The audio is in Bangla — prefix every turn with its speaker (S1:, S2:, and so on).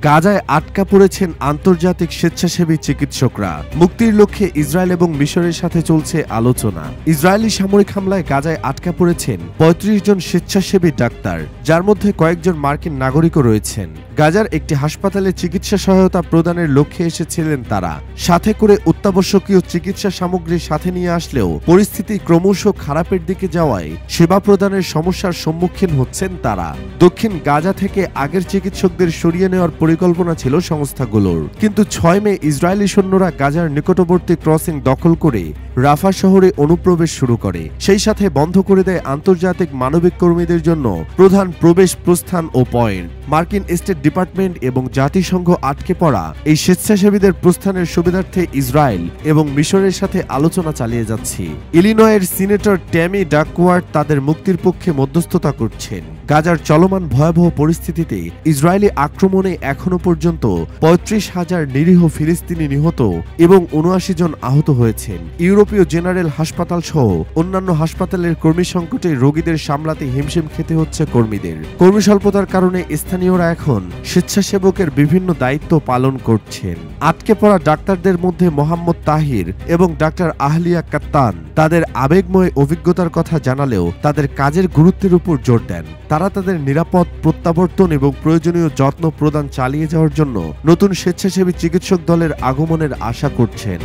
S1: গাজায় আটকা পড়েছেন আন্তর্জাতিক স্বেচ্ছাসেবী চিকিৎসকরা। মুক্তির লক্ষ্যে ইসরায়েল এবং মিশরের সাথে চলছে আলোচনা। ইসরায়েলি সামরিক হামলায় গাজায় আটকা পড়েছেন ৩৫ জন স্বেচ্ছাসেবী ডাক্তার, যার মধ্যে কয়েকজন মার্কিন নাগরিকও রয়েছেন। গাজার একটি হাসপাতালে চিকিৎসা সহায়তা প্রদানের লক্ষ্যে এসেছিলেন তারা। সাথে করে অত্যাবশ্যকীয় চিকিৎসা সামগ্রী সাথে নিয়ে আসলেও পরিস্থিতি ক্রমশ খারাপের দিকে যাওয়ায় সেবা প্রদানের সমস্যার সম্মুখীন হচ্ছেন তারা। দক্ষিণ গাজা থেকে আগের চিকিৎসকদের সরিয়ে নেওয়ার পরিকল্পনা ছিল সংস্থাগুলোর, কিন্তু ৬ মে ইসরায়েলি সৈন্যরা গাজার নিকটবর্তী ক্রসিং দখল করে রাফা শহরে অনুপ্রবেশ শুরু করে। সেই সাথে বন্ধ করে দেয় আন্তর্জাতিক মানবিক কর্মীদের জন্য প্রধান প্রবেশ, প্রস্থান ও পয়েন্ট। মার্কিন স্টেট ডিপার্টমেন্ট এবং জাতিসংঘ আটকে পড়া এই স্বেচ্ছাসেবীদের প্রস্থানের সুবিধার্থে ইসরায়েল এবং মিশরের সাথে আলোচনা চালিয়ে যাচ্ছে। ইলিনয়ের সিনেটর ট্যামি ডাকওয়ার্থ তাদের মুক্তির পক্ষে মধ্যস্থতা করছেন। গাজার চলমান ভয়াবহ পরিস্থিতিতে ইসরায়েলি আক্রমণে এখনো পর্যন্ত ৩৫,০০০ নিরীহ ফিলিস্তিনি নিহত এবং ৭৯ জন আহত হয়েছেন। ইউরোপীয় জেনারেল হাসপাতাল সহ অন্যান্য হাসপাতালের কর্মী সংকটে রোগীদের সামলাতে হিমশিম খেতে হচ্ছে কর্মীদের। কর্মী স্বল্পতার কারণে স্থানীয়রা এখন স্বেচ্ছাসেবকের বিভিন্ন দায়িত্ব পালন করছেন। আটকে পড়া ডাক্তারদের মধ্যে মোহাম্মদ তাহির এবং ডাক্তার আহলিয়া কাত্তান তাদের আবেগময় অভিজ্ঞতার কথা জানালেও তাদের কাজের গুরুত্বের উপর জোর দেন। তারা তাদের নিরাপদ প্রত্যাবর্তন এবং প্রয়োজনীয় যত্ন প্রদান চালিয়ে যাওয়ার জন্য নতুন স্বেচ্ছাসেবী চিকিৎসক দলের আগমনের আশা করছেন।